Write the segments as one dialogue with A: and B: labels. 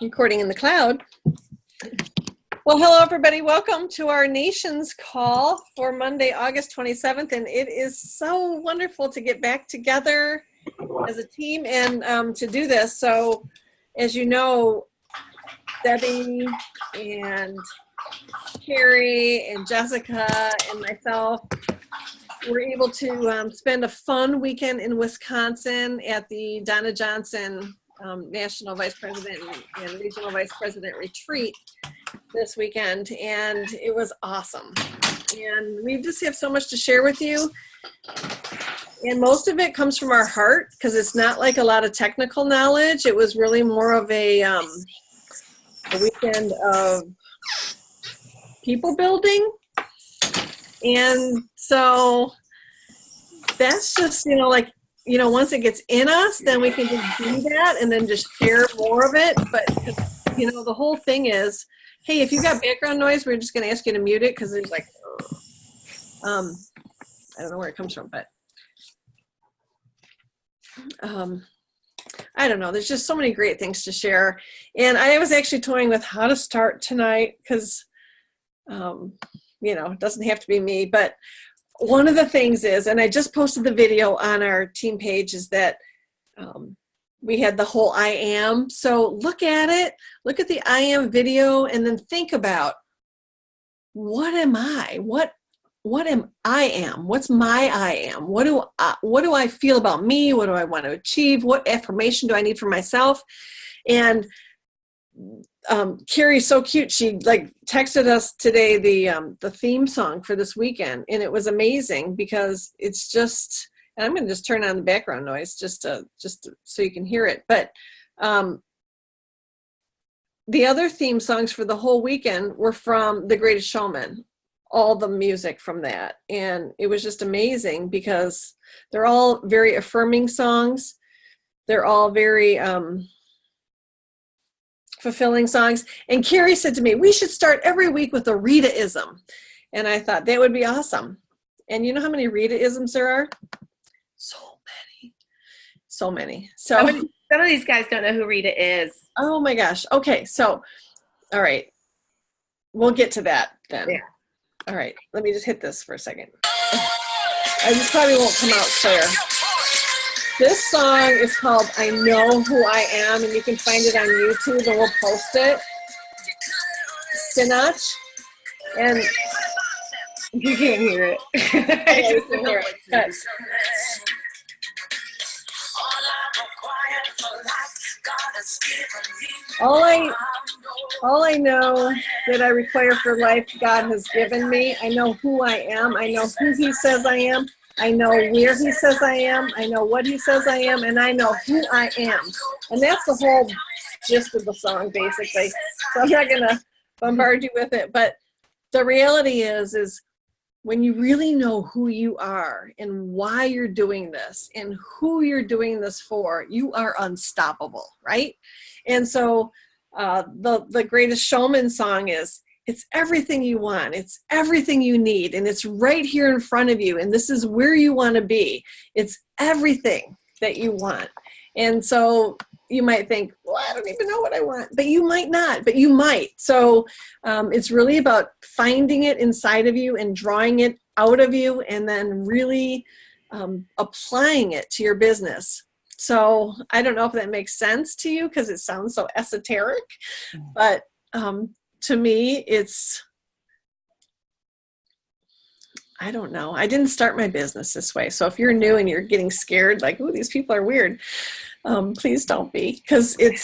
A: Recording in the cloud. Well, hello, everybody. Welcome to our Nations Call for Monday, August 27th. And it is so wonderful to get back together as a team and to do this. So, as you know, Debbie and Carrie and Jessica and myself were able to spend a fun weekend in Wisconsin at the Donna Johnson National Vice President and Regional Vice President retreat this weekend, and it was awesome. And we just have so much to share with you, and most of it comes from our heart because it's not like a lot of technical knowledge. It was really more of a weekend of people building, and so that's just, once it gets in us, then we can just do that and then just share more of it. But, the whole thing is, hey, if you got background noise, we're just going to ask you to mute it because there's like, I don't know where it comes from, but I don't know. There's just so many great things to share. And I was actually toying with how to start tonight because, it doesn't have to be me, but one of the things is, and I just posted the video on our team page, is that we had the whole I am. So look at it, look at the I am video, and then think about, what am I? What am I am? What's my I am? What do I feel about me? What do I want to achieve? What affirmation do I need for myself? And Carrie's so cute. She texted us today the theme song for this weekend, and it was amazing because it's just. And I'm going to just turn on the background noise just so you can hear it. But the other theme songs for the whole weekend were from The Greatest Showman. All the music from that, and it was just amazing because they're all very affirming songs. They're all very fulfilling songs. And Carrie said to me, we should start every week with a Rita-ism. And I thought that would be awesome. And you know how many Rita-isms there are? So many. So
B: some of these guys don't know who Rita is.
A: Oh my gosh. Okay. So, all right. We'll get to that then.
B: Yeah.
A: All right. Let me just hit this for a second. This probably won't come out clear. This song is called I Know Who I Am, and you can find it on YouTube, and we'll post it. Sinach. And
B: you can't hear it.
A: Yeah, you can hear it. But, all I know that I require for life, God has given me. I know who I am. I know who He says I am. I know where He says I am. I know what He says I am, and I know who I am. And that's the whole gist of the song, basically. So I'm not going to bombard you with it. But the reality is when you really know who you are and why you're doing this and who you're doing this for, you are unstoppable, right? And so the Greatest Showman song is, it's everything you want. It's everything you need. And it's right here in front of you. And this is where you want to be. It's everything that you want. And so you might think, well, I don't even know what I want. But you might not, but you might. So it's really about finding it inside of you and drawing it out of you and then really applying it to your business. So I don't know if that makes sense to you because it sounds so esoteric, but to me, it's, I don't know. I didn't start my business this way. So if you're new and you're getting scared, like, ooh, these people are weird, please don't be, because it's,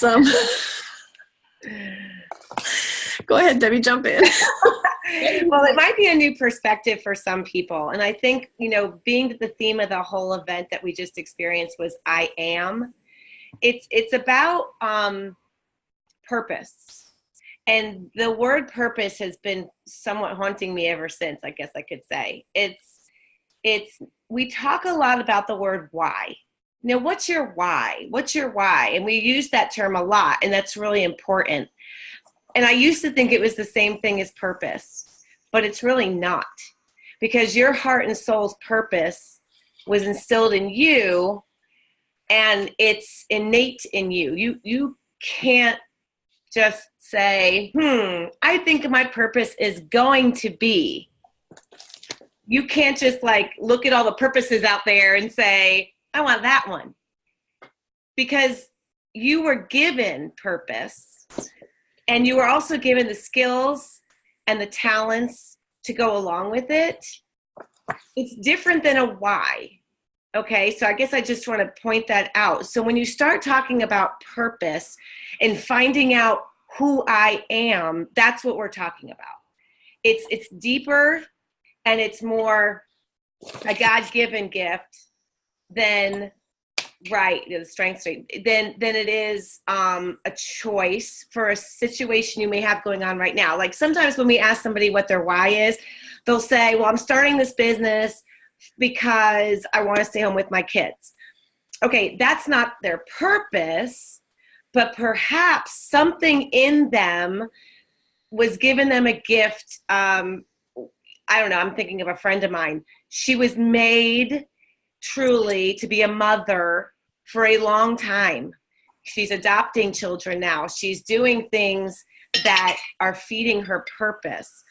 A: go ahead, Debbie, jump in.
B: Well, it might be a new perspective for some people. And I think, being that the theme of the whole event that we just experienced was I am, it's about purpose. And the word purpose has been somewhat haunting me ever since, I guess I could say. We talk a lot about the word why. What's your why? What's your why? And we use that term a lot, and that's really important. And I used to think it was the same thing as purpose, but it's really not, because your heart and soul's purpose was instilled in you, and it's innate in you. You can't just say, I think my purpose is going to be. You can't just like look at all the purposes out there and say, I want that one. Because you were given purpose, and you were also given the skills and the talents to go along with it. It's different than a why. Okay, so I guess I just want to point that out. So when you start talking about purpose and finding out who I am, that's what we're talking about. It's deeper, and it's more a God-given gift than the strength than it is a choice for a situation you may have going on right now. Like sometimes when we ask somebody what their why is, they'll say, well, I'm starting this business because I want to stay home with my kids. Okay, that's not their purpose, but perhaps something in them was given them a gift. I don't know, I'm thinking of a friend of mine. She was made truly to be a mother for a long time. She's adopting children now. She's doing things that are feeding her purpose.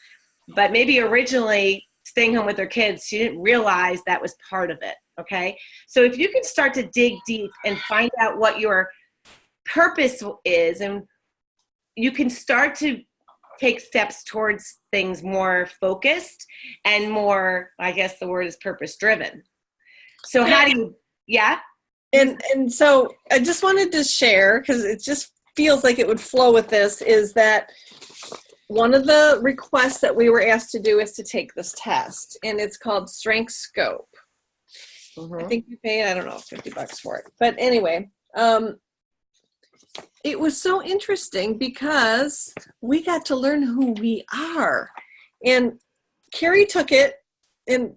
B: But maybe originally staying home with her kids, she didn't realize that was part of it, okay? So if you can start to dig deep and find out what your purpose is, and you can start to take steps towards things more focused and more, I guess the word is purpose driven. So how do you,
A: And so I just wanted to share, because it just feels like it would flow with this, is that one of the requests that we were asked to do is to take this test, and it's called Strength Scope. I think we paid, I don't know, $50 for it. But anyway, it was so interesting because we got to learn who we are. And Carrie took it, and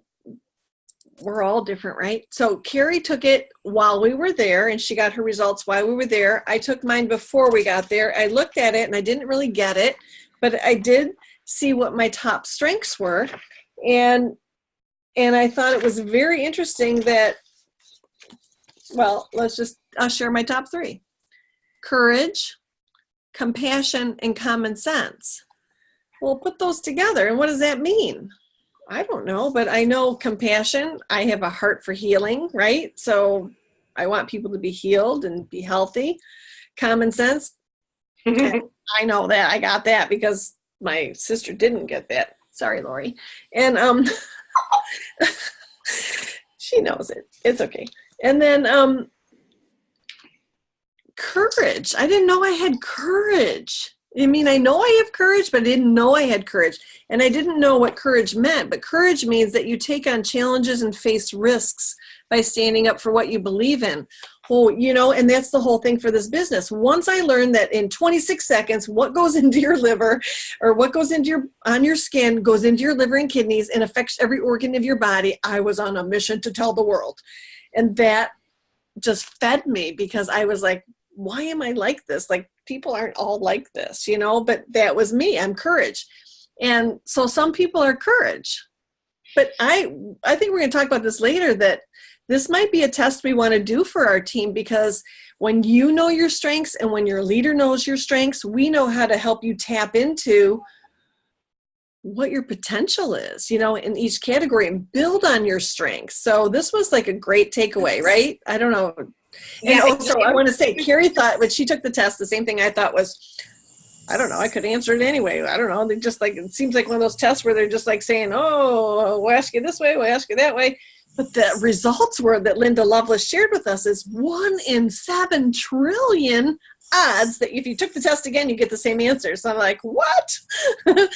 A: we're all different, right? So Carrie took it while we were there, and she got her results while we were there. I took mine before we got there. I looked at it, and I didn't really get it, but I did see what my top strengths were. And I thought it was very interesting that, well, I'll share my top three. Courage, compassion, and common sense. Well, put those together, and what does that mean? I don't know, but I know compassion. I have a heart for healing, right? So I want people to be healed and be healthy. Common sense. I know that. I got that because my sister didn't get that. Sorry, Lori. And she knows it. It's okay. And then courage. I didn't know I had courage. I mean, I know I have courage, but I didn't know I had courage. And I didn't know what courage meant. But courage means that you take on challenges and face risks by standing up for what you believe in. Well, and that's the whole thing for this business. Once I learned that in 26 seconds, what goes into your liver or what goes into on your skin goes into your liver and kidneys and affects every organ of your body, I was on a mission to tell the world. And that just fed me because I was like, why am I like this? Like, people aren't all like this, but that was me. I'm courage. And so some people are courage, but I think we're going to talk about this later, that this might be a test we want to do for our team, because when you know your strengths and when your leader knows your strengths, we know how to help you tap into what your potential is, in each category and build on your strengths. So this was like a great takeaway, right? I don't know. And also, I want to say, Carrie thought when she took the test, the same thing I thought was, I don't know, I could answer it anyway. I don't know. They just like, it seems like one of those tests where they're just like saying, oh, we'll ask you this way, we'll ask you that way. But the results were that Linda Lovelace shared with us is 1 in 7 trillion odds that if you took the test again, you get the same answer. So I'm like, what? 7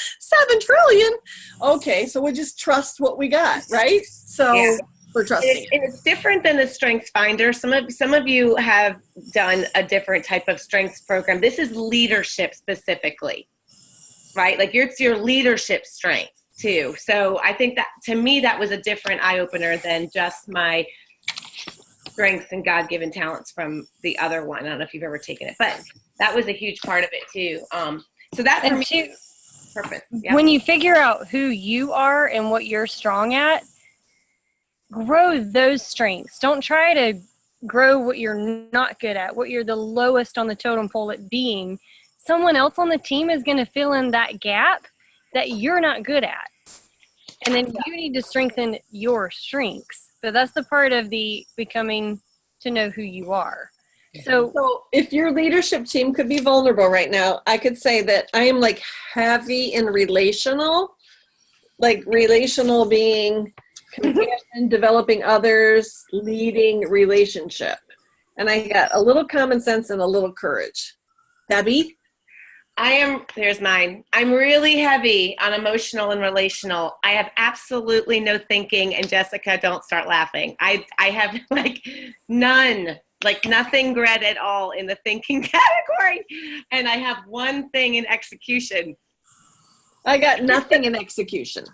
A: trillion? Okay, so we just trust what we got, right? So. Yeah.
B: It's different than the Strengths Finder. Some of you have done a different type of strengths program. This is leadership specifically, right? Like it's your leadership strengths too. So I think that to me that was a different eye opener than just my strengths and God-given talents from the other one. I don't know if you've ever taken it, but that was a huge part of it too. So that for me, purpose. Yeah.
C: When you figure out who you are and what you're strong at, grow those strengths. Don't try to grow what you're not good at, what you're the lowest on the totem pole at being. someone else on the team is going to fill in that gap that you're not good at. And then you need to strengthen your strengths. So that's the part of the becoming to know who you are. So
A: if your leadership team could be vulnerable right now, I could say that I am like heavy in relational being compassion, developing others, leading relationship. And I got a little common sense and a little courage. Debbie?
B: There's mine. I'm really heavy on emotional and relational. I have absolutely no thinking, and Jessica, don't start laughing. I have nothing Gret at all in the thinking category. And I have one thing in execution.
A: I got nothing in execution.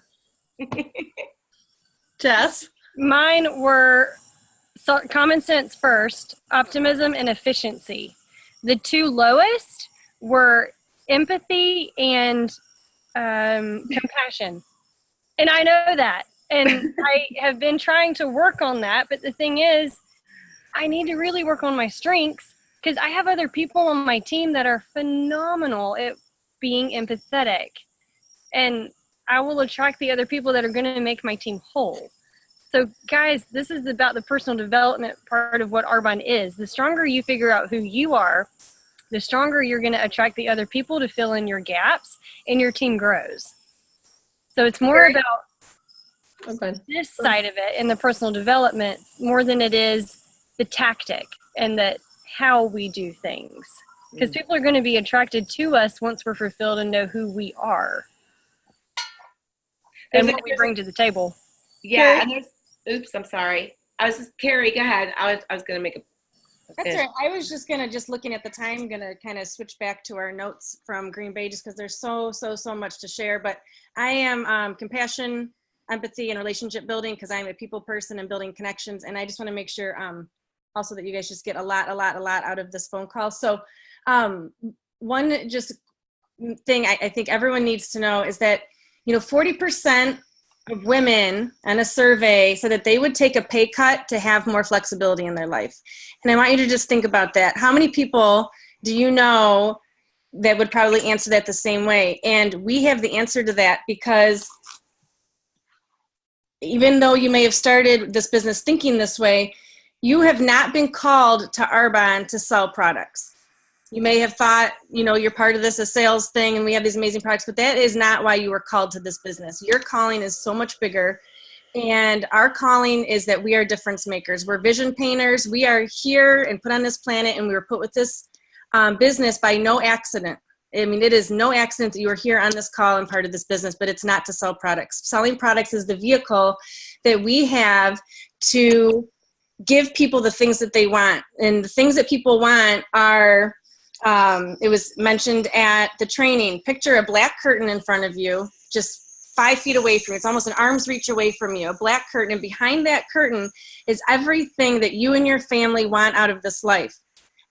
A: Jess?
C: Mine were common sense first, optimism and efficiency. The two lowest were empathy and compassion. And I know that. And I have been trying to work on that. But the thing is, I need to really work on my strengths because I have other people on my team that are phenomenal at being empathetic. And I will attract the other people that are going to make my team whole. So guys, this is about the personal development part of what Arbonne is. The stronger you figure out who you are, the stronger you're going to attract the other people to fill in your gaps, and your team grows. So it's more about this side of it and the personal development more than it is the tactic and that how we do things. Because people are going to be attracted to us once we're fulfilled and know who we are and what we bring to the table.
B: Yeah, and oops, I'm sorry. Carrie, go ahead. I was going to make a
D: That's right. I was just looking at the time, gonna kind of switch back to our notes from Green Bay just because there's so much to share. But I am compassion, empathy, and relationship building because I'm a people person and building connections. And I just want to make sure also that you guys just get a lot out of this phone call. So one just thing I think everyone needs to know is that 40% of women in a survey said that they would take a pay cut to have more flexibility in their life. And I want you to just think about that. How many people do you know that would probably answer that the same way? And we have the answer to that because even though you may have started this business thinking this way, you have not been called to Arbonne to sell products. You may have thought, you're part of this, a sales thing, and we have these amazing products, but that is not why you were called to this business. Your calling is so much bigger, and our calling is that we are difference makers. We're vision painters. We are here and put on this planet, and we were put with this business by no accident. I mean, it is no accident that you are here on this call and part of this business, but it's not to sell products. Selling products is the vehicle that we have to give people the things that they want, and the things that people want are it was mentioned at the training. Picture a black curtain in front of you, just 5 feet away from you. It's almost an arm's reach away from you, a black curtain. And behind that curtain is everything that you and your family want out of this life.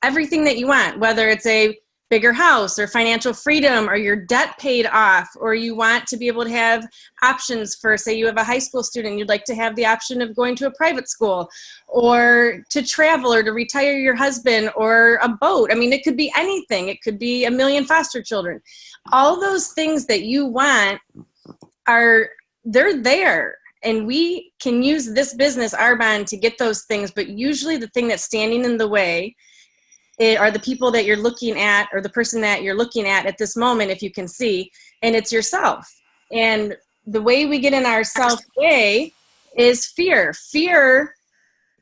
D: Everything that you want, whether it's a bigger house or financial freedom or your debt paid off, or you want to be able to have options for, say you have a high school student, you'd like to have the option of going to a private school or to travel or to retire your husband or a boat. I mean, it could be anything. It could be 1 million foster children. All those things that you want they're there. And we can use this business, Arbonne, to get those things. But usually the thing that's standing in the way are the people that you're looking at, or the person that you're looking at this moment, if you can see, and it's yourself. And the way we get in our self-way is fear. Fear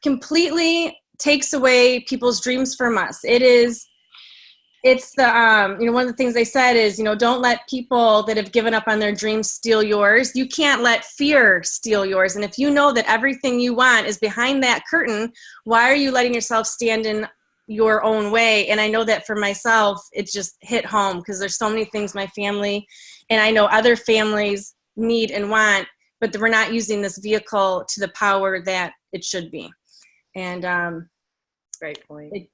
D: completely takes away people's dreams from us. It's the, one of the things they said is, don't let people that have given up on their dreams steal yours. You can't let fear steal yours. And if you know that everything you want is behind that curtain, why are you letting yourself stand in your own way? And I know that for myself, it just hit home because there's so many things my family and I know other families need and want, but we're not using this vehicle to the power that it should be. And
B: great point.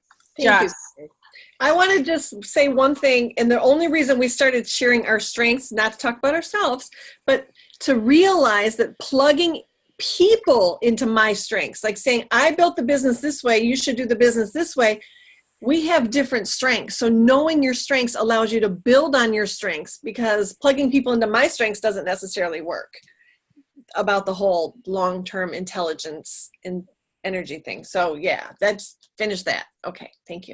A: I want to just say one thing, and the only reason we started sharing our strengths, not to talk about ourselves, but to realize that plugging people into my strengths, like saying, I built the business this way, you should do the business this way. we have different strengths. So knowing your strengths allows you to build on your strengths, because plugging people into my strengths doesn't necessarily work about the whole long-term intelligence and energy thing. So yeah, that's finish that. Okay, thank you.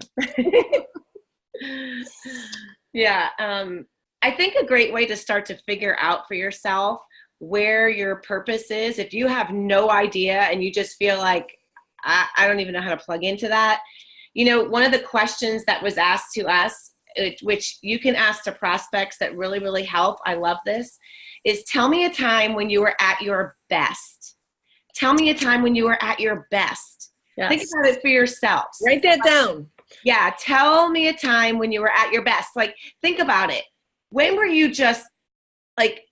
B: Yeah. I think a great way to start to figure out for yourself where your purpose is, if you have no idea and you just feel like, I don't even know how to plug into that. You know, one of the questions that was asked to us, which you can ask to prospects that really, really help, I love this, is tell me a time when you were at your best. Tell me a time when you were at your best.
A: Yes.
B: Think about it for yourselves.
A: Write that down.
B: Yeah, tell me a time when you were at your best. Like, think about it. When were you just, like,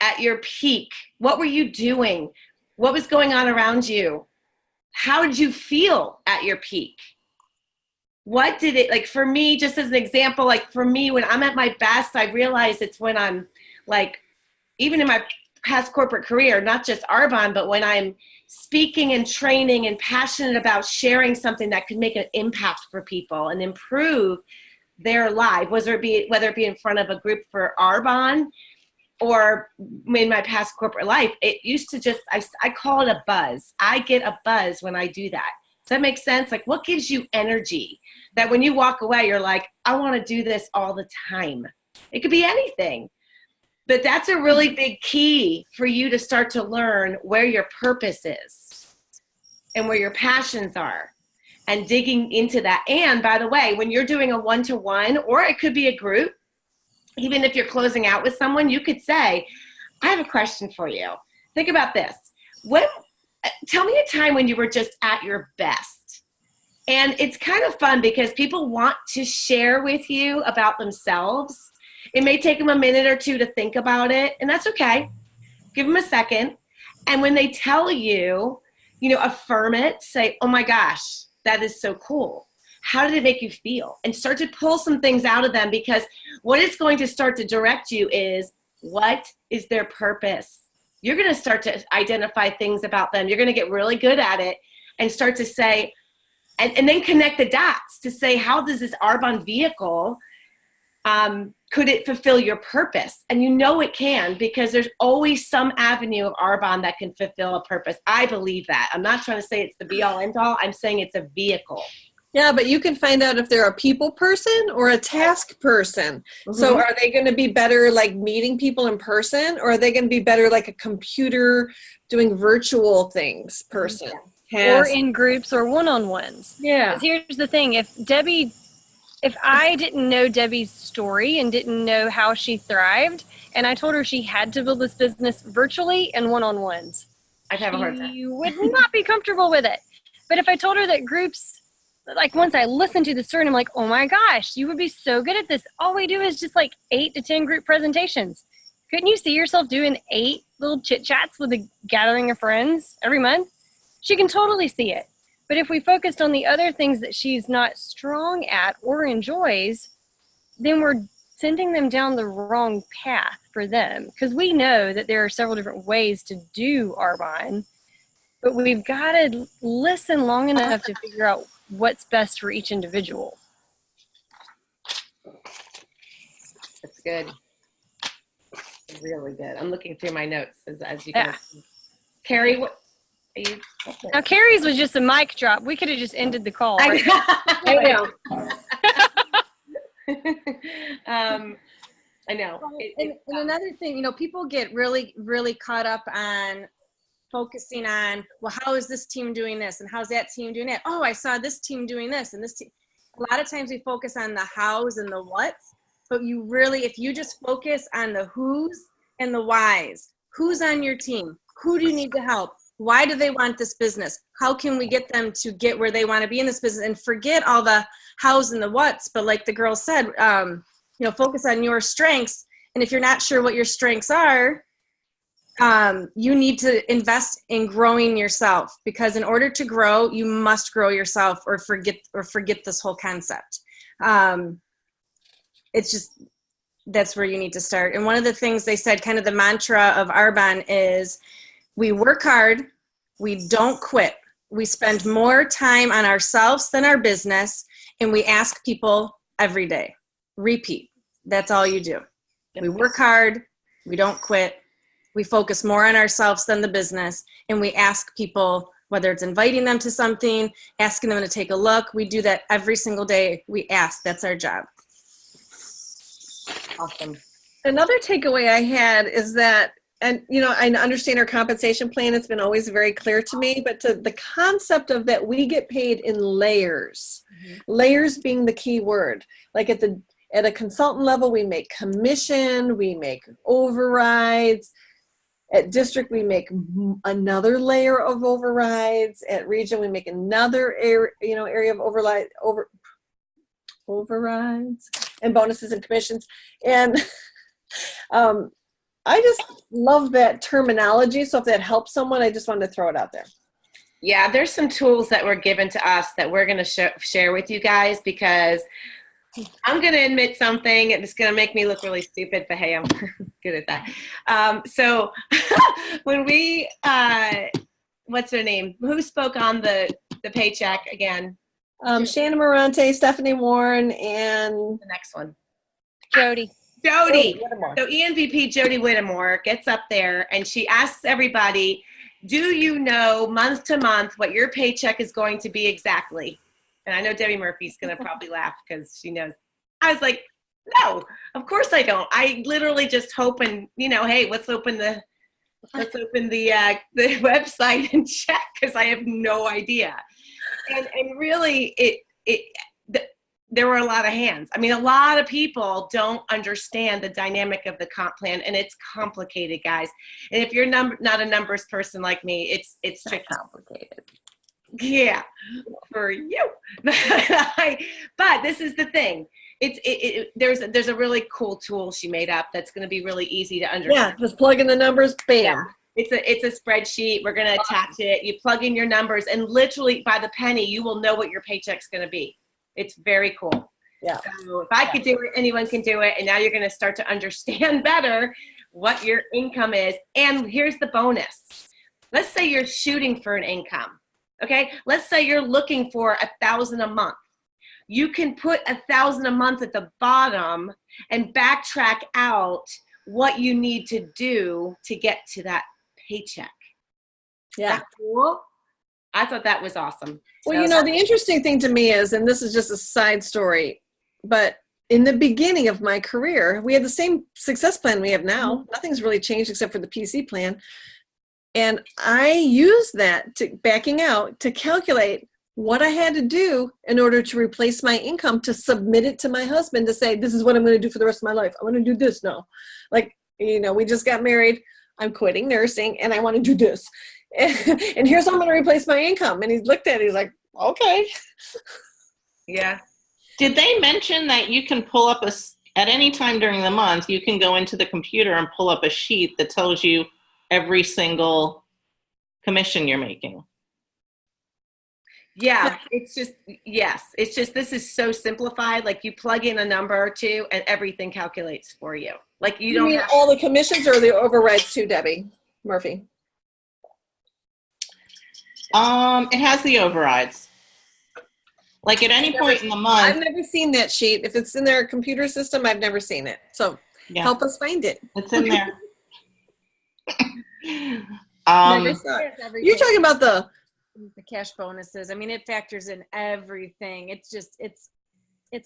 B: at your peak? What were you doing? What was going on around you? How did you feel at your peak? What did it, like, for me, just as an example, like, for me, when I'm at my best, I realize it's when I'm, like, even in my past corporate career, not just Arbonne, but when I'm speaking and training and passionate about sharing something that could make an impact for people and improve their life, whether it be in front of a group for Arbonne or in my past corporate life. It used to just, I call it a buzz. I get a buzz when I do that. Does that make sense? Like, what gives you energy that when you walk away, you're like, I want to do this all the time? It could be anything. But that's a really big key for you to start to learn where your purpose is and where your passions are, and digging into that. And by the way, when you're doing a one-to-one, or it could be a group, even if you're closing out with someone, you could say, I have a question for you. Think about this. Tell me a time when you were just at your best. And it's kind of fun because people want to share with you about themselves. It may take them a minute or two to think about it, and that's okay. Give them a second. And when they tell you, affirm it. Say, oh my gosh, that is so cool. How did it make you feel? And start to pull some things out of them, because what it's going to start to direct you is, what is their purpose? You're going to start to identify things about them. You're going to get really good at it and start to say, and then connect the dots to say, how does this Arbonne vehicle, could it fulfill your purpose? And it can, because there's always some avenue of Arbonne that can fulfill a purpose. I believe that. I'm not trying to say it's the be all end all. I'm saying it's a vehicle.
A: Yeah, but you can find out if they're a people person or a task person. Mm-hmm. So are they going to be better like meeting people in person, or are they going to be better like a computer doing virtual things person?
C: Yeah. Or in groups or one-on-ones.
A: Yeah.
C: 'Cause here's the thing. If I didn't know Debbie's story and didn't know how she thrived, and I told her she had to build this business virtually and one-on-ones,
B: I'd have a hard time.
C: She would not be comfortable with it. But if I told her that groups, like, once I listened to the story, and I'm like, oh my gosh, you would be so good at this. All we do is just like 8 to 10 group presentations. Couldn't you see yourself doing 8 little chit chats with a gathering of friends every month? She can totally see it. But if we focused on the other things that she's not strong at or enjoys, then we're sending them down the wrong path for them. Because we know that there are several different ways to do Arbonne, but we've got to listen long enough to figure out what's best for each individual.
B: That's good. Really good. I'm looking through my notes as you can. Yeah. Carrie, what?
C: Now, Carrie's was just a mic drop. We could have just ended the call. Right?
A: I know.
B: I know.
D: And another thing, people get really, really caught up on focusing on, well, how is this team doing this? And how's that team doing that? Oh, I saw this team doing this and this team. A lot of times we focus on the hows and the whats, but if you just focus on the who's and the whys, who's on your team? Who do you need to help? Why do they want this business? How can we get them to get where they want to be in this business, and forget all the hows and the whats? But like the girl said, focus on your strengths. And if you're not sure what your strengths are, you need to invest in growing yourself, because in order to grow, you must grow yourself, or forget this whole concept. It's just, that's where you need to start. And one of the things they said, kind of the mantra of Arbonne, is we work hard, we don't quit. We spend more time on ourselves than our business, And we ask people every day, repeat. That's all you do. We work hard. We don't quit. We focus more on ourselves than the business. And we ask people, whether it's inviting them to something, asking them to take a look. We do that every single day. We ask. That's our job.
B: Awesome.
A: Another takeaway I had is that, and I understand our compensation plan. It's been always very clear to me, but to the concept of that we get paid in layers, layers being the key word. Like at a consultant level, we make commission, we make overrides. At district, we make another layer of overrides. At region, we make another area of overrides and bonuses and commissions. And I just love that terminology. So if that helps someone, I just wanted to throw it out there.
B: Yeah, there's some tools that were given to us that we're going to share with you guys, because I'm going to admit something. It's going to make me look really stupid, but hey, I'm good at that. So when we, what's her name? Who spoke on the paycheck again?
A: Shannon Morante, Stephanie Warren, and
B: The next one.
C: Jody.
B: Jody.
A: Whittemore.
B: So ENVP Jody Whittemore gets up there and she asks everybody, do you know month to month what your paycheck is going to be exactly? And I know Debbie Murphy's going to probably laugh because she knows. I was like, no, of course I don't. I literally just hope and, hey, let's open the website and check, because I have no idea. And really there were a lot of hands. I mean, a lot of people don't understand the dynamic of the comp plan, and it's complicated, guys. And if you're not a numbers person like me, it's tricky.
A: Complicated.
B: Yeah, for you. But this is the thing. There's a really cool tool she made up that's going to be really easy to understand.
A: Yeah, just plug in the numbers, bam.
B: Yeah. It's a spreadsheet. We're going to attach it. You plug in your numbers, and literally by the penny, you will know what your paycheck's going to be. It's very cool.
A: Yeah.
B: So if I could do it, anyone can do it. And now you're going to start to understand better what your income is. And here's the bonus. Let's say you're shooting for an income. Okay. Let's say you're looking for $1,000 a month. You can put $1,000 a month at the bottom and backtrack out what you need to do to get to that paycheck.
A: Yeah.
B: That's cool. I thought that was awesome.
A: Well, the interesting thing to me is, and this is just a side story, but in the beginning of my career, we had the same success plan we have now. Mm-hmm. Nothing's really changed except for the PC plan. And I used that backing out to calculate what I had to do in order to replace my income, to submit it to my husband to say, this is what I'm going to do for the rest of my life. I want to do this now. Like, we just got married. I'm quitting nursing and I want to do this. And here's how I'm going to replace my income. And he's looked at it. He's like, okay.
B: Yeah.
E: Did they mention that you can pull up at any time during the month, you can go into the computer and pull up a sheet that tells you every single commission you're making?
B: Yeah, it's just, yes. It's just, this is so simplified. Like you plug in a number or two and everything calculates for you. Like you don't
A: mean
B: have
A: all the commissions or the overrides too, Debbie Murphy?
E: It has the overrides. Like at any point in the month.
A: I've never seen that sheet. If it's in their computer system, I've never seen it. So help us find it.
E: It's in there.
A: You're talking about the
D: cash bonuses. I mean, it factors in everything. It's just, it's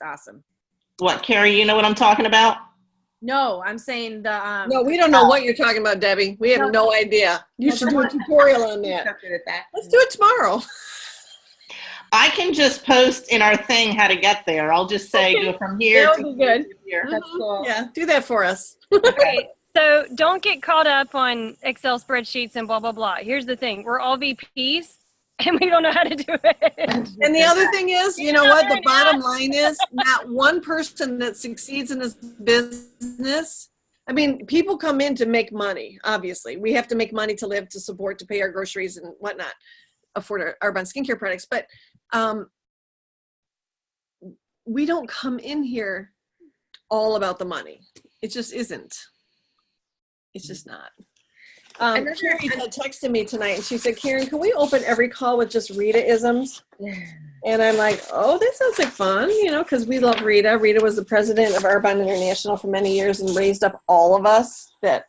D: awesome.
E: What, Carrie, you know what I'm talking about?
D: No, I'm saying the
A: no, we don't know what you're talking about, Debbie. We have no idea. You should do a tutorial on that. Let's do it tomorrow.
E: I can just post in our thing how to get there. I'll just say go from here
A: That'll
E: to
A: be good.
E: here.
A: That's cool. Yeah, do that for us.
C: Okay, so don't get caught up on Excel spreadsheets and blah, blah, blah. Here's the thing. We're all VPs, and we don't know how to do it.
A: And the other thing is, you know what? The bottom line is not one person that succeeds in this business. I mean, people come in to make money, obviously. We have to make money to live, to support, to pay our groceries and whatnot, afford our skincare products. But we don't come in here all about the money. It just isn't. It's just not. Carrie had texted me tonight and she said, Karen, can we open every call with just Rita-isms? And I'm like, oh, that sounds like fun, because we love Rita. Rita was the president of Arbonne International for many years and raised up all of us that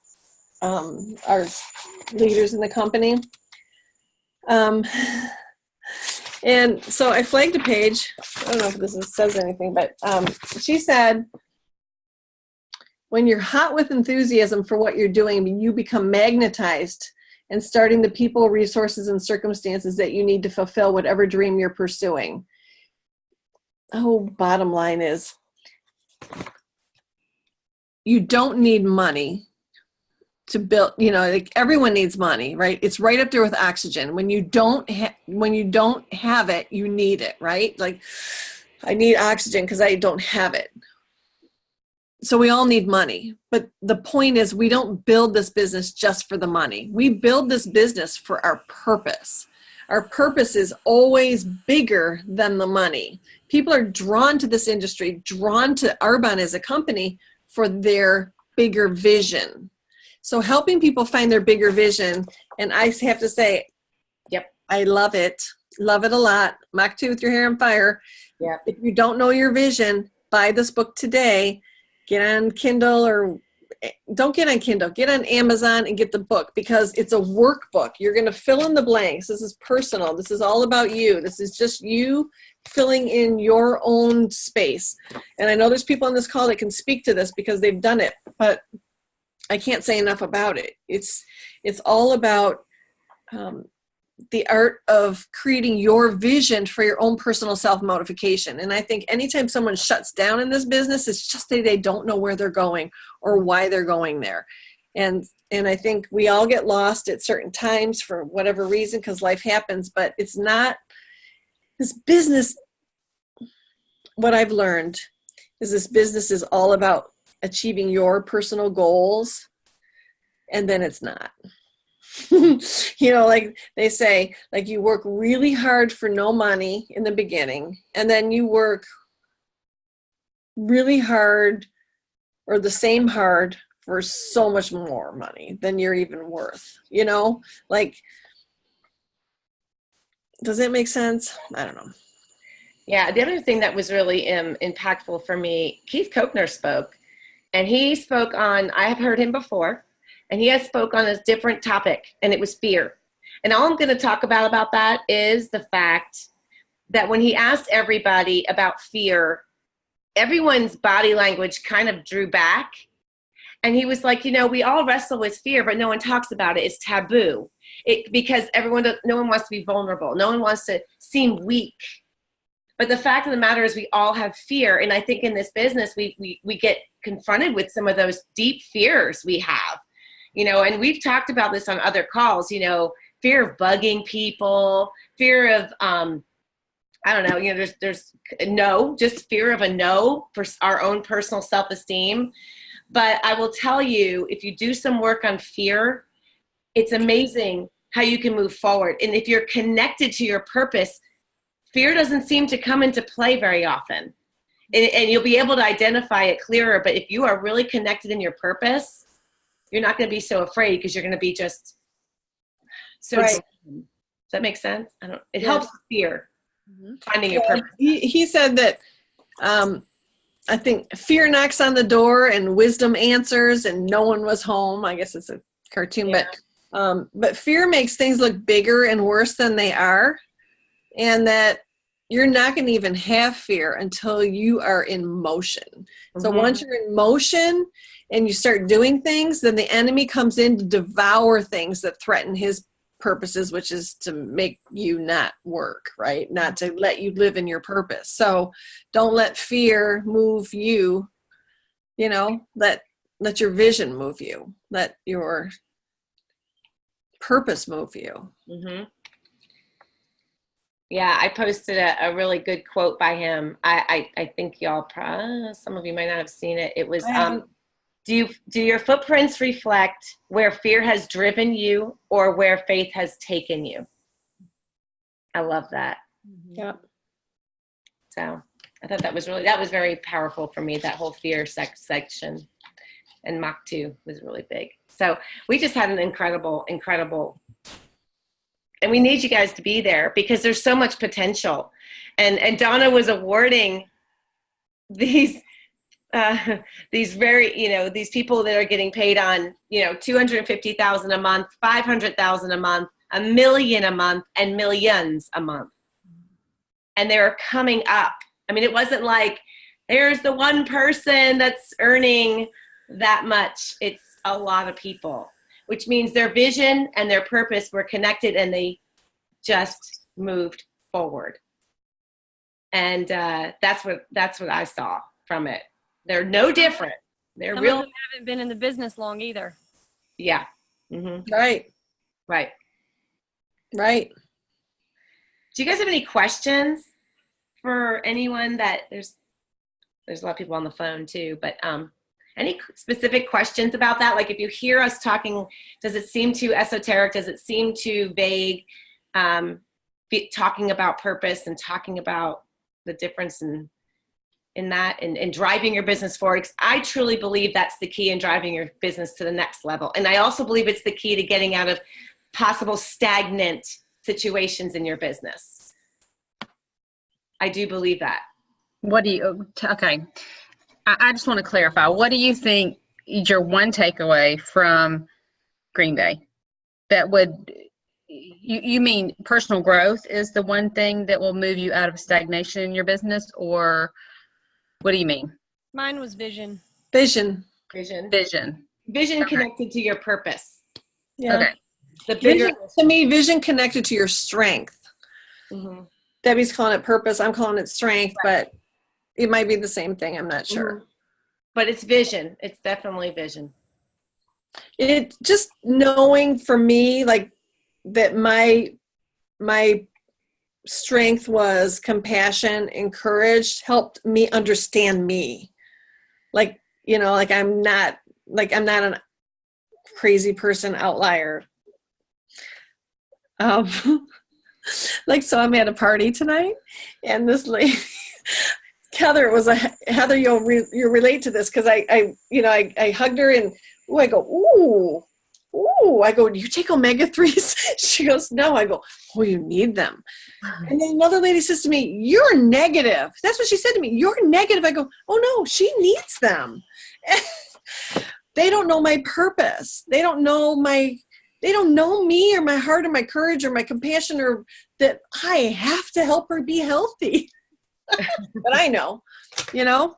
A: are leaders in the company. And so I flagged a page. I don't know if this says anything, but she said, when you're hot with enthusiasm for what you're doing, you become magnetized and starting the people, resources, and circumstances that you need to fulfill whatever dream you're pursuing. Oh, bottom line is, you don't need money to build, like everyone needs money, right? It's right up there with oxygen. When you don't have it, you need it, right? Like, I need oxygen because I don't have it. So we all need money. But the point is, we don't build this business just for the money. We build this business for our purpose. Our purpose is always bigger than the money. People are drawn to this industry, drawn to Arbonne as a company for their bigger vision. So helping people find their bigger vision, and I have to say,
B: yep,
A: I love it a lot. Mach 2 with your hair on fire.
B: Yeah.
A: If you don't know your vision, buy this book today. Get on Kindle, or don't get on Kindle. Get on Amazon and get the book, because it's a workbook. You're going to fill in the blanks. This is personal. This is all about you. This is just you filling in your own space. And I know there's people on this call that can speak to this because they've done it, but I can't say enough about it. It's all about the art of creating your vision for your own personal self-motivation. And I think anytime someone shuts down in this business, it's just that they don't know where they're going or why they're going there. And I think we all get lost at certain times for whatever reason, because life happens, but it's not this business. What I've learned is this business is all about achieving your personal goals, and then it's not. Like they say, like, you work really hard for no money in the beginning, and then you work really hard or the same hard for so much more money than you're even worth, like, does that make sense? I don't know.
B: Yeah, the other thing that was really impactful for me, Keith Kochner spoke, and he spoke on, I have heard him before, and he has spoke on a different topic, and it was fear. And all I'm going to talk about that is the fact that when he asked everybody about fear, everyone's body language kind of drew back. And he was like, we all wrestle with fear, but no one talks about it. It's taboo. Because no one wants to be vulnerable. No one wants to seem weak. But the fact of the matter is we all have fear. And I think in this business, we get confronted with some of those deep fears we have. And we've talked about this on other calls, fear of bugging people, fear of, I don't know, there's no, just fear of a no for our own personal self-esteem. But I will tell you, if you do some work on fear, it's amazing how you can move forward. And if you're connected to your purpose, fear doesn't seem to come into play very often. And you'll be able to identify it clearer. But if you are really connected in your purpose, you're not going to be so afraid, because you're going to be just so.
A: Right.
B: Does that make sense? It helps with fear, finding your purpose.
A: He said that I think fear knocks on the door and wisdom answers, and no one was home. I guess it's a cartoon,
B: Yeah.
A: but fear makes things look bigger and worse than they are, and that you're not going to even have fear until you are in motion. Mm-hmm. So once you're in motion and you start doing things, then the enemy comes in to devour things that threaten his purposes, which is to make you not work, right? Not to let you live in your purpose. So don't let fear move you, let your vision move you. Let your purpose move you.
B: Mm-hmm. Yeah, I posted a really good quote by him. I think y'all, some of you might not have seen it. It was, do your footprints reflect where fear has driven you or where faith has taken you? I love that.
A: Yeah.
B: So I thought that was very powerful for me, that whole fear section. And Mach 2 was really big. So we just had an incredible, and we need you guys to be there, because there's so much potential. And Donna was awarding these very, these people that are getting paid on, $250,000 a month, $500,000 a month, $1 million a month, and millions a month. And they were coming up. I mean, it wasn't like there's the one person that's earning that much. It's a lot of people, which means their vision and their purpose were connected, and they just moved forward. And that's what I saw from it. They're no different. They're
C: Some
B: real.
C: of them haven't been in the business long either.
B: Yeah. Mm-hmm.
A: Right.
B: Right.
A: Right.
B: Do you guys have any questions for anyone? That there's a lot of people on the phone too, but any specific questions about that? Like, if you hear us talking, does it seem too esoteric? Does it seem too vague? Talking about purpose and talking about the difference in that and driving your business forward. I truly believe that's the key in driving your business to the next level. And I also believe it's the key to getting out of possible stagnant situations in your business. I do believe that.
F: Okay. I just want to clarify. What do you think is your one takeaway from Green Day? That would, you mean personal growth is the one thing that will move you out of stagnation in your business, or what do you mean?
C: Mine was vision.
A: Vision.
B: Vision
F: Okay.
B: connected to your purpose.
A: Yeah.
F: Okay.
B: The bigger.
A: Vision, to me, vision connected to your strength.
B: Mm-hmm.
A: Debbie's calling it purpose. I'm calling it strength, but it might be the same thing. I'm not sure.
B: Mm-hmm. But it's vision. It's definitely vision.
A: It just knowing for me, like, that my strength was compassion and courage helped me understand me. Like, like I'm not a crazy person outlier. So I'm at a party tonight, and this lady, Heather, you'll relate to this, because I hugged her, and I go, ooh, I go, do you take omega-3s? She goes, no. I go, oh, you need them. And then another lady says to me, you're negative. That's what she said to me. You're negative. I go, oh no, she needs them. They don't know my purpose. They don't know me or my heart or my courage or my compassion, or that I have to help her be healthy. But I know,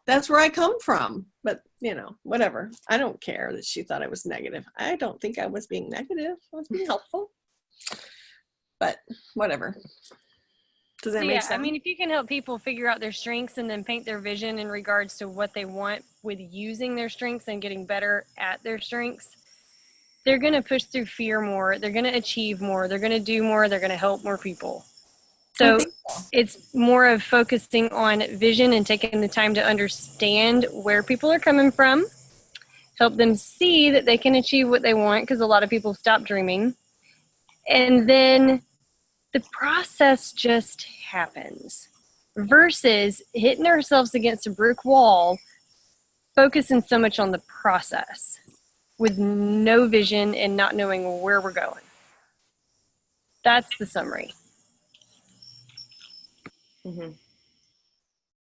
A: that's where I come from. But, whatever. I don't care that she thought I was negative. I don't think I was being negative. I was being helpful. But whatever. Does that make sense?
C: I mean, if you can help people figure out their strengths and then paint their vision in regards to what they want with using their strengths and getting better at their strengths, they're going to push through fear more. They're going to achieve more. They're going to do more. They're going to help more people. So it's more of focusing on vision and taking the time to understand where people are coming from, help them see that they can achieve what they want, because a lot of people stop dreaming. And then the process just happens versus hitting ourselves against a brick wall, focusing so much on the process with no vision and not knowing where we're going. That's the summary.
B: Mm-hmm.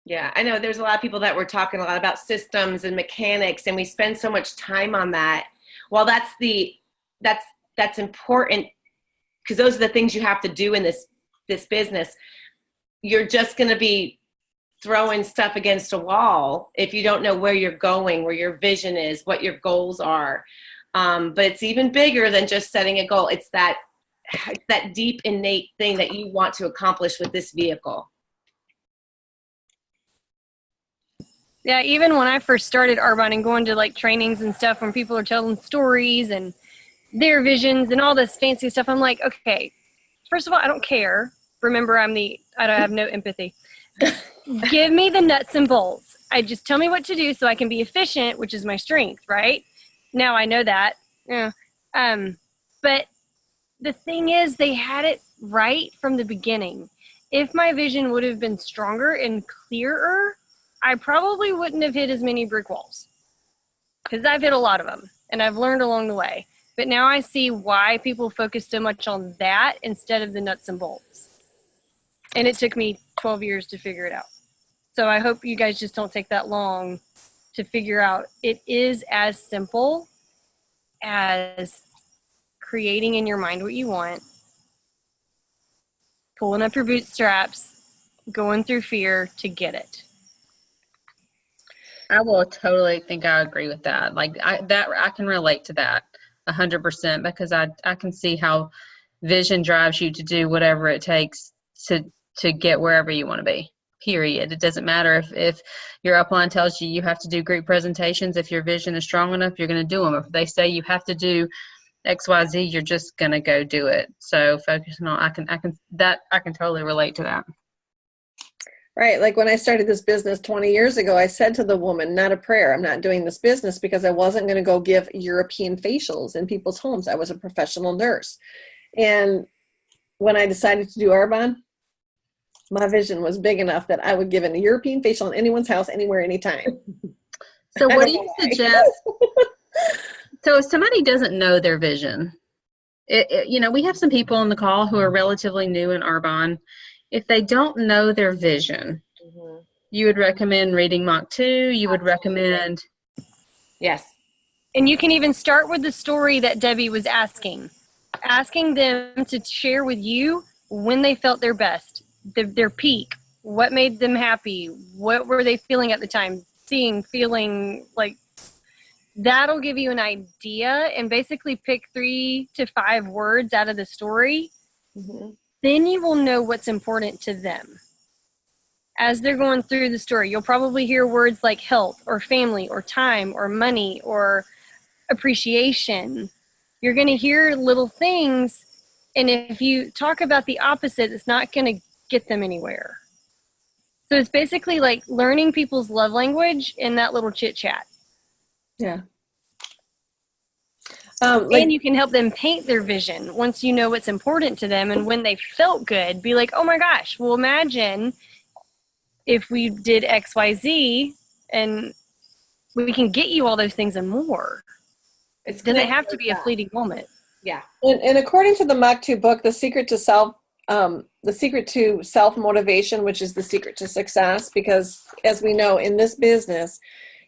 B: Yeah, I know there's a lot of people that were talking a lot about systems and mechanics, and we spend so much time on that. Well, that's important, because those are the things you have to do in this business. You're just going to be throwing stuff against a wall if you don't know where you're going, where your vision is, what your goals are. But it's even bigger than just setting a goal. It's that deep innate thing that you want to accomplish with this vehicle.
C: Yeah, even when I first started Arbonne and going to like trainings and stuff, when people are telling stories and their visions and all this fancy stuff, I'm like, okay, first of all, I don't care. Remember, I have no empathy. Give me the nuts and bolts. Just tell me what to do so I can be efficient, which is my strength, right? Now I know that. Yeah. But the thing is, they had it right from the beginning. If my vision would have been stronger and clearer, I probably wouldn't have hit as many brick walls, because I've hit a lot of them and I've learned along the way. But now I see why people focus so much on that instead of the nuts and bolts. And it took me 12 years to figure it out. So I hope you guys just don't take that long to figure out. It is as simple as creating in your mind what you want, pulling up your bootstraps, going through fear to get it.
F: I will totally think I agree with that. Like I can relate to that 100% because I can see how vision drives you to do whatever it takes to get wherever you want to be. Period. It doesn't matter if your upline tells you have to do group presentations. If your vision is strong enough, you're going to do them. If they say you have to do XYZ, you're just going to go do it. So focusing on, I can totally relate to that.
A: Right. Like when I started this business 20 years ago, I said to the woman, not a prayer, I'm not doing this business because I wasn't going to go give European facials in people's homes. I was a professional nurse. And when I decided to do Arbonne, my vision was big enough that I would give a European facial in anyone's house, anywhere, anytime.
F: So what do you suggest? So if somebody doesn't know their vision, we have some people on the call who are relatively new in Arbonne. If they don't know their vision, you would recommend reading Mach 2. You would recommend.
B: Yes.
C: And you can even start with the story that Debbie was asking them to share with you when they felt their best, their peak, what made them happy, what were they feeling at the time, seeing, feeling, like that'll give you an idea, and basically pick 3 to 5 words out of the story. Then you will know what's important to them. As they're going through the story, you'll probably hear words like health or family or time or money or appreciation. You're going to hear little things, and if you talk about the opposite, it's not going to get them anywhere. So it's basically like learning people's love language in that little chit chat.
A: Yeah.
C: And you can help them paint their vision once you know what's important to them. And when they felt good, be like, oh my gosh, well, imagine if we did X, Y, Z, and we can get you all those things and more. It doesn't have to be a fleeting moment.
B: Yeah.
A: And according to the Mach 2 book, the secret to self-motivation, which is the secret to success, because as we know in this business,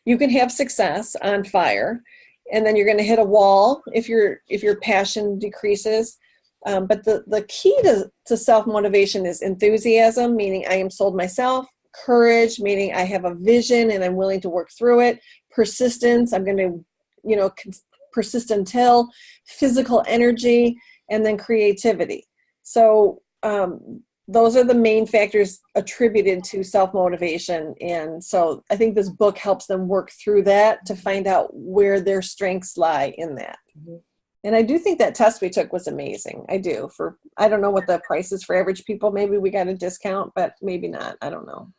A: you can have success on fire, and then you're going to hit a wall if your passion decreases. But the key to self-motivation is enthusiasm, meaning I am sold myself; courage, meaning I have a vision and I'm willing to work through it; persistence, I'm going to, persist until; physical energy; and then creativity. So those are the main factors attributed to self-motivation. And so I think this book helps them work through that to find out where their strengths lie in that. And I do think that test we took was amazing. I do. I don't know what the price is for average people. Maybe we got a discount, but maybe not. I don't know.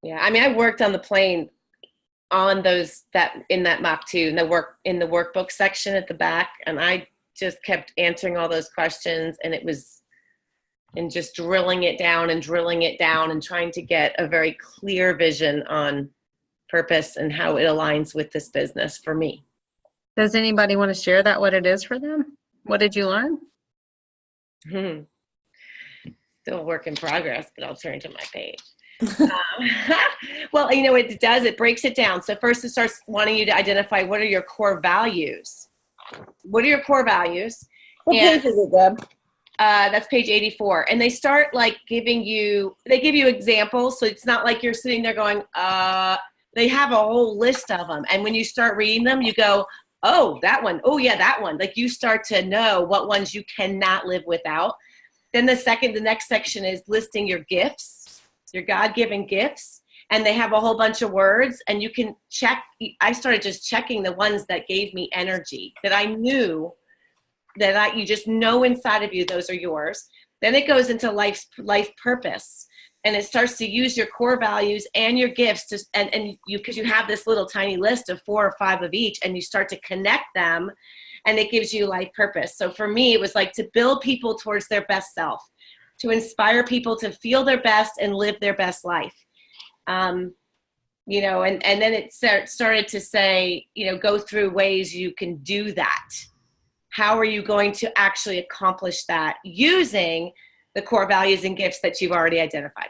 B: Yeah. I mean, I worked on the plane on those in that Mach 2 in the workbook section at the back. And I just kept answering all those questions, and just drilling it down and trying to get a very clear vision on purpose and how it aligns with this business for me.
F: Does anybody want to share what it is for them? What did you learn?
B: Still work in progress, but I'll turn to my page. Well, it does. It breaks it down. So first it starts wanting you to identify what are your core values. What are your core values?
A: What page is it, Deb?
B: That's page 84. And they start they give you examples. So it's not like you're sitting there going, they have a whole list of them. And when you start reading them, you go, oh, that one. Oh yeah, that one. Like you start to know what ones you cannot live without. Then the next section is listing your gifts, your God-given gifts. And they have a whole bunch of words, and you can check. I started just checking the ones that gave me energy, that I knew you just know inside of you, those are yours. Then it goes into life purpose, and it starts to use your core values and your gifts because you have this little tiny list of 4 or 5 of each, and you start to connect them, and it gives you life purpose. So for me, it was like to build people towards their best self, to inspire people to feel their best and live their best life. And then it started to say, go through ways you can do that. How are you going to actually accomplish that using the core values and gifts that you've already identified.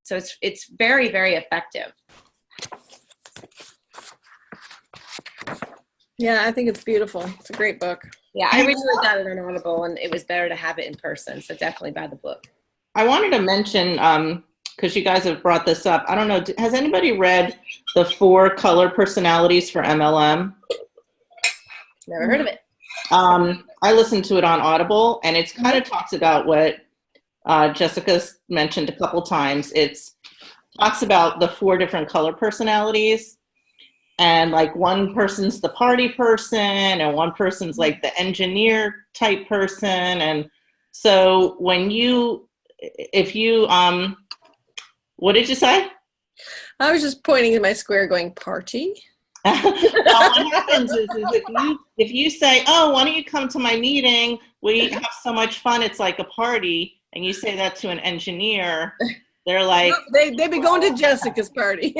B: So it's very, very effective.
A: Yeah, I think it's beautiful. It's a great book.
B: Yeah, I originally got it on Audible, and it was better to have it in person. So definitely buy the book.
E: I wanted to mention, because you guys have brought this up, I don't know, has anybody read the 4 color personalities for MLM?
B: Never heard of it.
E: I listened to it on Audible, and it's kind of talks about what Jessica's mentioned a couple times. It's talks about the 4 different color personalities, and like one person's the party person, and one person's like the engineer type person. And so when you, if you, what did you say?
A: I was just pointing at my square going, party?
E: What happens is if you say, oh, why don't you come to my meeting? We have so much fun. It's like a party. And you say that to an engineer, they're like,
A: they be going to Jessica's party.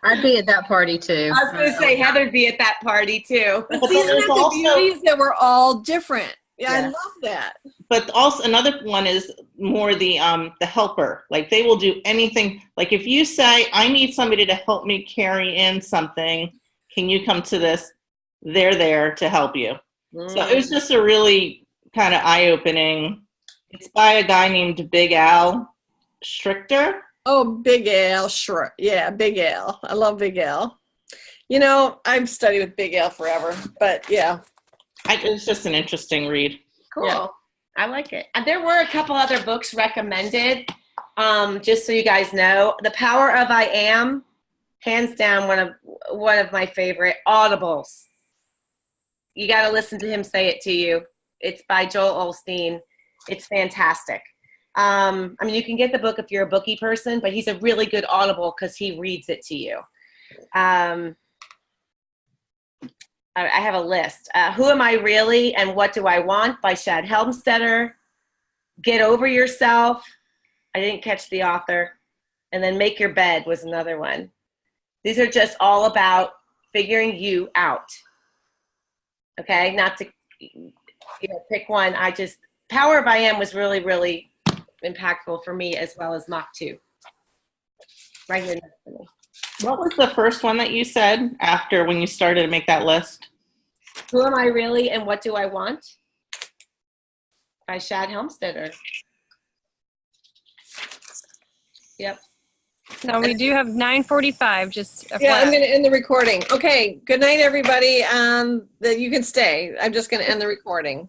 F: I'd be at that party too.
B: I was going to say Heather'd be at that party too.
A: But see, isn't that the beauty is that we're all different. Yeah, I
B: Yeah.
A: love that.
E: but also another one is more the helper. Like they will do anything. Like if you say, I need somebody to help me carry in something, can you come to this? They're there to help you. So it was just a really kind of eye-opening. It's by a guy named Big Al Strichter.
A: Oh, Big Al, sure. Yeah, Big Al. I love Big Al. You know, I've studied with Big Al forever, but yeah.
E: It's just an interesting read.
B: Cool.
A: Yeah.
B: I like it. And there were a couple other books recommended. Just so you guys know, The Power of I Am, hands down one of my favorite audibles. You got to listen to him say it to you. It's by Joel Osteen. It's fantastic. I mean, you can get the book if you're a bookie person, but he's a really good audible because he reads it to you. I have a list. Who Am I Really and What Do I Want by Shad Helmstetter. Get Over Yourself. I didn't catch the author. And then Make Your Bed was another one. These are just all about figuring you out. Okay, not to pick one. Power of I Am was really, really impactful for me as well as Mach 2. Right here next to me.
E: What was the first one that you said after when you started to make that list?
B: Who Am I Really and What Do I Want? By Shad Helmstetter. Yep.
C: Now we do have 9:45. Just
A: Yeah, I'm
C: FYI.
A: going to end the recording. Okay, good night, everybody. That you can stay. I'm just going to end the recording.